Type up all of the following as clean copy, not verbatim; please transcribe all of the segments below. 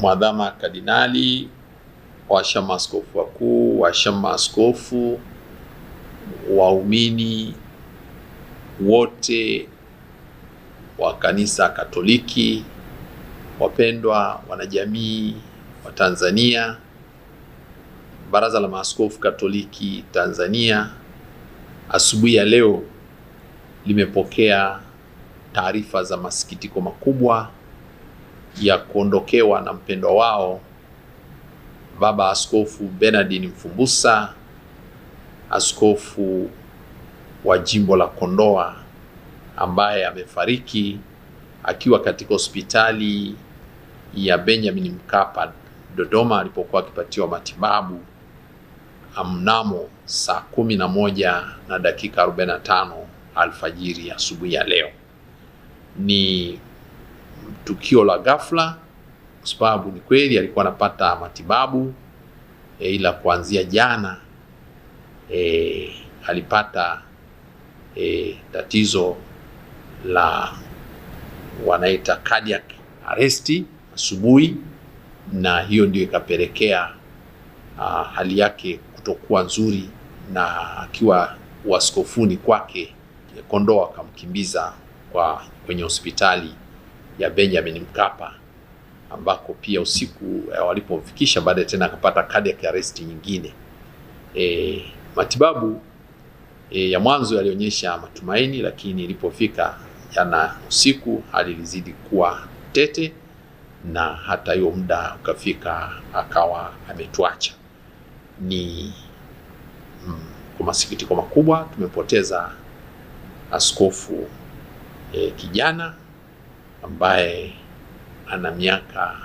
Mwadhama Kardinali, washamu maaskofu wakuu, washamu maaskofu, waumini wote wa Kanisa Katoliki, wapendwa wanajamii wa Tanzania, Baraza la Maaskofu Katoliki Tanzania, asubuhi ya leo limepokea taarifa za masikitiko makubwa ya kuondokewa na mpendwa wao Baba Askofu Bernardin Mfumbusa, askofu wa jimbo la Kondoa, ambaye amefariki akiwa katika hospitali ya Benjamin Mkapa Dodoma alipokuwa akipatiwa matibabu mnamo saa 11:45 alfajiri asubuhi ya leo. Ni tukio la ghafla kwa sababu ni kweli alikuwa anapata matibabu ila kuanzia jana alipata tatizo la wanaita cardiac arrest asubuhi, na hiyo ndio ikapelekea hali yake kutokuwa nzuri, na akiwa uaskofuni kwake Kondoa akamkimbiza kwenye hospitali ya Benjamin Mkapa, ambako pia usiku walipomfikisha baadaye tena akapata cardiac arrest nyingine. Matibabu ya mwanzo yalionyesha matumaini, lakini ilipofika jana usiku hali ilizidi kuwa tete, na hata hiyo muda ukafika akawa ametuacha. Ni kwa masikitiko makubwa tumepoteza askofu kijana ambaye ana miaka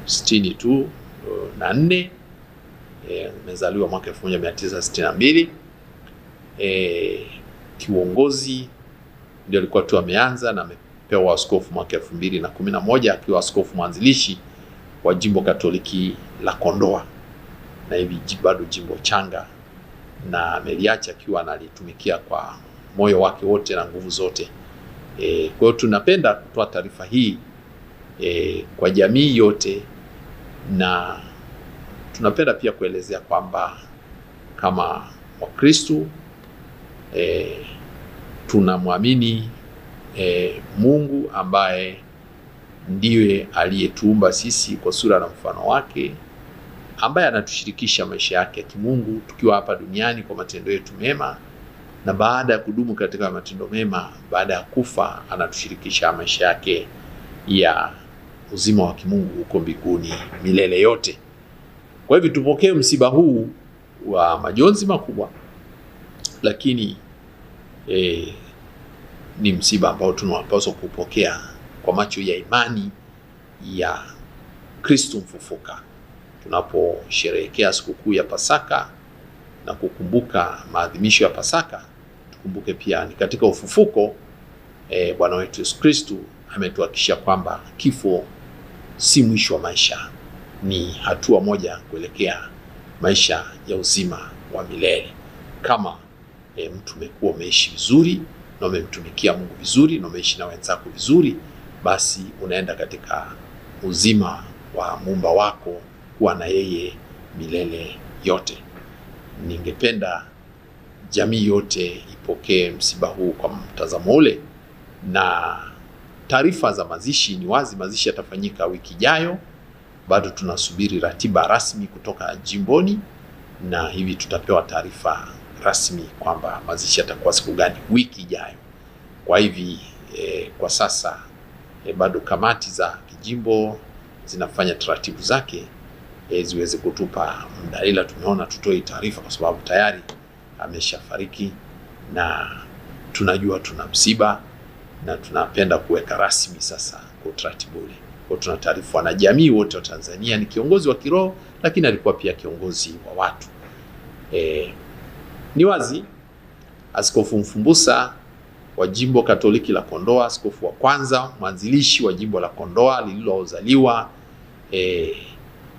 64, amezaliwa mwaka 1962. Kiuongozi ndio alikuwa tu ameanza, na amepewa askofu mwaka 2011 akiwa askofu mwanzilishi wa jimbo Katoliki la Kondoa, na hivi bado jimbo changa, na ameliacha akiwa analitumikia kwa moyo wake wote na nguvu zote. Kwa hiyo tunapenda kutoa taarifa hii kwa jamii yote, na tunapenda pia kuelezea kwamba kama Wakristo tunamwamini Mungu ambaye ndiye aliyetuumba sisi kwa sura na mfano wake, ambaye anatushirikisha maisha yake ya kimungu tukiwa hapa duniani kwa matendo yetu mema, na baada ya kudumu katika matendo mema, baada ya kufa anatushirikisha maisha yake ya uzima wa kimungu huko mbinguni milele yote. Kwa hivyo tupokee msiba huu wa majonzi makubwa, lakini ni msiba ambao tunapaswa kupokea kwa macho ya imani ya Kristo mfufuka. Tunaposherehekea sikukuu ya Pasaka na kukumbuka maadhimisho ya Pasaka, tukumbuke pia ni katika ufufuko Bwana wetu Yesu Kristo ametuhakikishia kwamba kifo si mwisho wa maisha, ni hatua moja kuelekea maisha ya uzima wa milele. Kama mtu umekuwa umeishi vizuri na umemtumikia Mungu vizuri na umeishi na wenzako vizuri, basi unaenda katika uzima wa Muumba wako kuwa na yeye milele yote. Ningependa jamii yote ipokee msiba huu kwa mtazamo ule, na taarifa za mazishi ni wazi, mazishi yatafanyika wiki ijayo. Bado tunasubiri ratiba rasmi kutoka jimboni, na hivi tutapewa taarifa rasmi kwamba mazishi yatakuwa siku gani wiki ijayo. Kwa hivi kwa sasa bado kamati za kijimbo zinafanya taratibu zake ziweze kutupa muda, ila tumeona tutoe taarifa kwa sababu tayari ameshafariki na tunajua tuna msiba, na tunapenda kuweka rasmi sasa kwa utaratibu ule. Kwa tuna taarifa na jamii wote wa Tanzania. Ni kiongozi wa kiroho, lakini alikuwa pia kiongozi wa watu. Ni wazi Askofu Mfumbusa wa jimbo Katoliki la Kondoa, askofu wa kwanza mwanzilishi wa jimbo la Kondoa lililozaliwa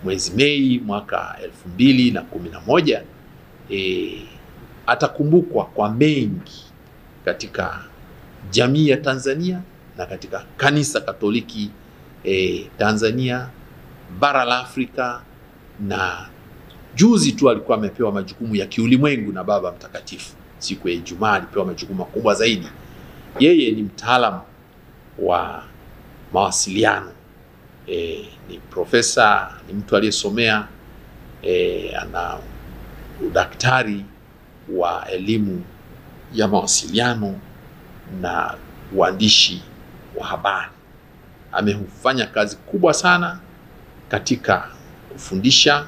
mwezi Mei mwaka 2011, atakumbukwa kwa mengi katika jamii ya Tanzania na katika kanisa Katoliki Tanzania, bara la Afrika, na juzi tu alikuwa amepewa majukumu ya kiulimwengu na Baba Mtakatifu. Siku ya Ijumaa alipewa majukumu makubwa zaidi. Yeye ni mtaalamu wa mawasiliano, ni profesa, ni mtu aliyesomea, ana udaktari wa elimu ya mawasiliano na uandishi wa habari. Amefanya kazi kubwa sana katika kufundisha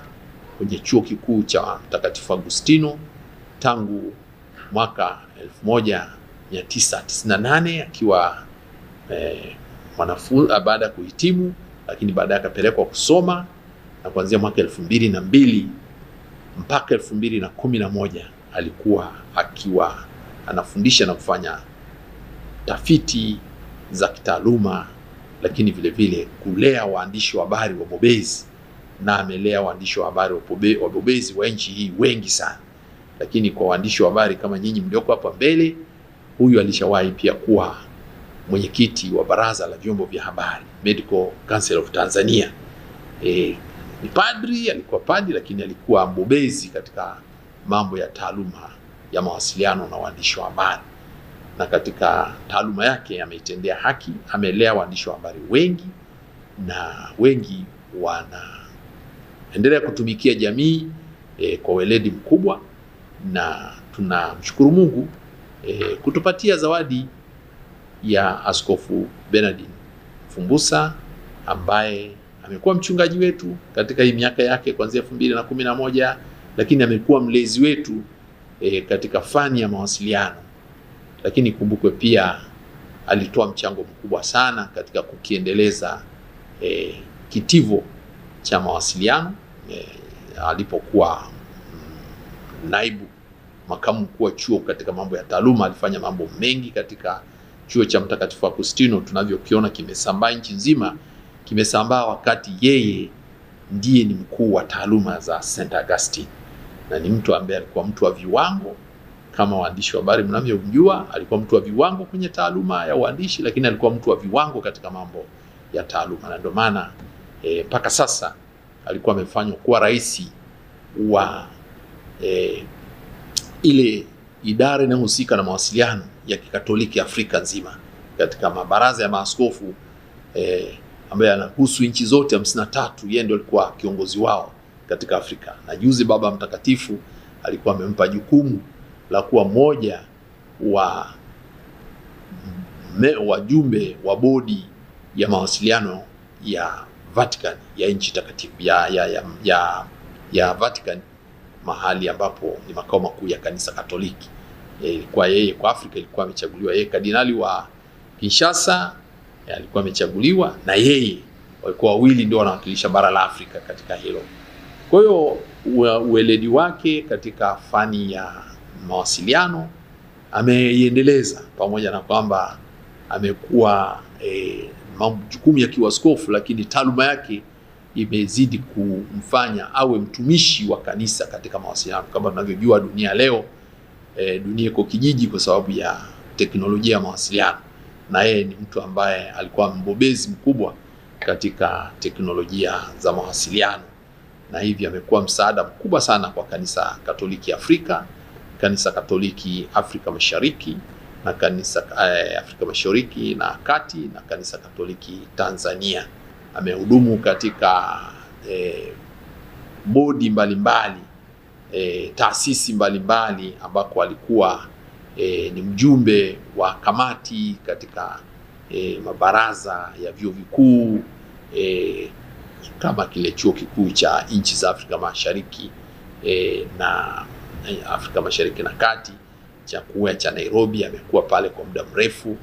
kwenye chuo kikuu cha Mtakatifu Agustino tangu mwaka 1998 akiwa mwanafunzi baada ya kuhitimu, lakini baadaye akapelekwa kusoma, na kuanzia mwaka 2002 mpaka 2011 alikuwa akiwa anafundisha na kufanya tafiti za kitaaluma, lakini vile vile kulea waandishi wa habari wabobezi, na amelea waandishi wa habari wabobezi wa nchi hii wengi sana. Lakini kwa waandishi wa habari kama nyinyi mlioko hapa mbele, huyu alishawahi pia kuwa mwenyekiti wa baraza la vyombo vya habari, Medical Council of Tanzania. Ni padri, alikuwa padri, lakini alikuwa mbobezi katika mambo ya taaluma ya mawasiliano na waandishi wa habari, na katika taaluma yake ameitendea haki. Amelea waandishi wa habari wengi, na wengi wanaendelea kutumikia jamii kwa weledi mkubwa, na tunamshukuru Mungu kutupatia zawadi ya Askofu Bernardine Fumbusa ambaye amekuwa mchungaji wetu katika hii miaka yake kuanzia 2011, lakini amekuwa mlezi wetu katika fani ya mawasiliano. Lakini kumbukwe pia alitoa mchango mkubwa sana katika kukiendeleza kitivo cha mawasiliano alipokuwa naibu makamu mkuu wa chuo katika mambo ya taaluma. Alifanya mambo mengi katika chuo cha Mtakatifu Agustino, tunavyokiona kimesambaa nchi nzima. Kimesambaa wakati yeye ndiye ni mkuu wa taaluma za St. Augustine, na ni mtu ambaye alikuwa mtu wa viwango kama waandishi wa habari mnavyomjua. Alikuwa mtu wa viwango kwenye taaluma ya uandishi, lakini alikuwa mtu wa viwango katika mambo ya taaluma, na ndio maana mpaka sasa alikuwa amefanywa kuwa rais wa ile idara inayohusika na mawasiliano ya Kikatoliki Afrika nzima katika mabaraza ya maaskofu ambaye anahusu nchi zote 53. Yeye ndio alikuwa kiongozi wao katika Afrika, na juzi Baba Mtakatifu alikuwa amempa jukumu la kuwa mmoja wa wajumbe wa bodi ya mawasiliano ya Vatican, ya nchi takatifu ya Vatican, mahali ambapo ni makao makuu ya kanisa Katoliki. Ilikuwa yeye kwa Afrika, ilikuwa amechaguliwa yeye. Kardinali wa Kinshasa alikuwa amechaguliwa, na yeye walikuwa wawili ndio wanawakilisha bara la Afrika katika hilo. Kwa hiyo ueledi wake katika fani ya mawasiliano ameiendeleza, pamoja na kwamba amekuwa majukumu ya kiwaskofu, lakini taaluma yake imezidi kumfanya awe mtumishi wa kanisa katika mawasiliano. Kama tunavyojua dunia leo, dunia iko kijiji kwa sababu ya teknolojia ya mawasiliano, na yeye ni mtu ambaye alikuwa mbobezi mkubwa katika teknolojia za mawasiliano, na hivi amekuwa msaada mkubwa sana kwa kanisa Katoliki Afrika, kanisa Katoliki Afrika Mashariki, na kanisa Afrika Mashariki na Kati, na kanisa Katoliki Tanzania. Amehudumu katika bodi mbalimbali, taasisi mbalimbali, ambako alikuwa ni mjumbe wa kamati katika mabaraza ya vyuo vikuu, kama kile chuo kikuu cha nchi za Afrika Mashariki na Afrika Mashariki na Kati cha Nairobi. Amekuwa pale kwa muda mrefu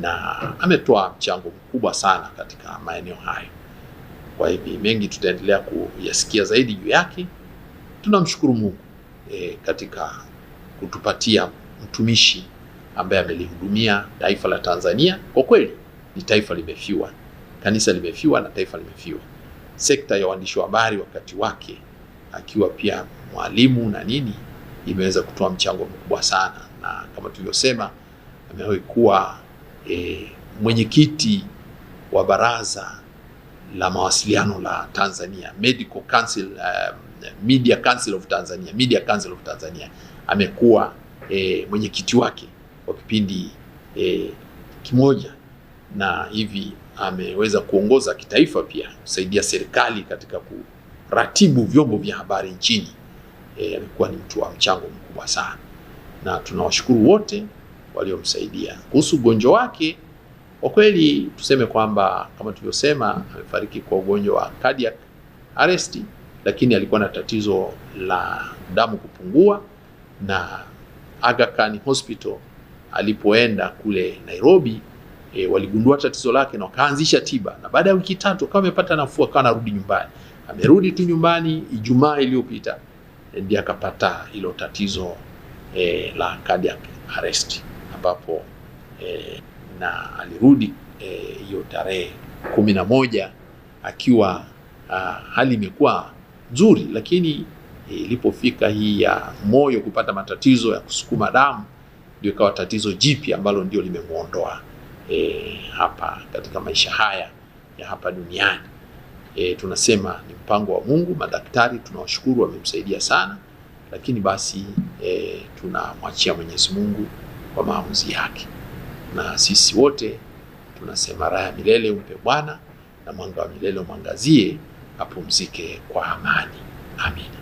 na ametoa mchango mkubwa sana katika maeneo hayo. Kwa hivyo mengi tutaendelea kuyasikia zaidi juu yake. Tunamshukuru Mungu katika kutupatia mtumishi ambaye amelihudumia taifa la Tanzania. Kwa kweli ni taifa limefiwa, kanisa limefiwa na taifa limefiwa. Sekta ya waandishi wa habari wakati wake akiwa pia mwalimu na nini, imeweza kutoa mchango mkubwa sana, na kama tulivyosema amewahi kuwa mwenyekiti wa baraza la mawasiliano la Tanzania, Medical Council, Media Council of Tanzania, Media Council of Tanzania. Amekuwa mwenyekiti wake kwa kipindi kimoja, na hivi ameweza kuongoza kitaifa pia, kusaidia serikali katika kuratibu vyombo vya habari nchini. Amekuwa ni mtu wa mchango mkubwa sana, na tunawashukuru wote waliomsaidia. Kuhusu ugonjwa wake, kwa kweli tuseme kwamba kama tulivyosema, amefariki kwa ugonjwa wa cardiac arrest, lakini alikuwa na tatizo la damu kupungua, na Aga Khan Hospital alipoenda kule Nairobi waligundua tatizo lake na wakaanzisha tiba, na baada ya wiki 3 kama amepata nafuu, akawa anarudi nyumbani. Amerudi tu nyumbani Ijumaa iliyopita, ndiye akapata hilo tatizo la cardiac arrest, ambapo na alirudi hiyo tarehe 11 akiwa hali imekuwa nzuri, lakini ilipofika hii ya moyo kupata matatizo ya kusukuma damu, ndio ikawa tatizo jipya ambalo ndio limemuondoa hapa katika maisha haya ya hapa duniani. Tunasema ni mpango wa Mungu. Madaktari tunawashukuru, wamemsaidia sana, lakini basi tunamwachia Mwenyezi Mungu kwa maamuzi yake, na sisi wote tunasema raha ya milele umpe Bwana, na mwanga wa milele umwangazie, apumzike kwa amani. Amina.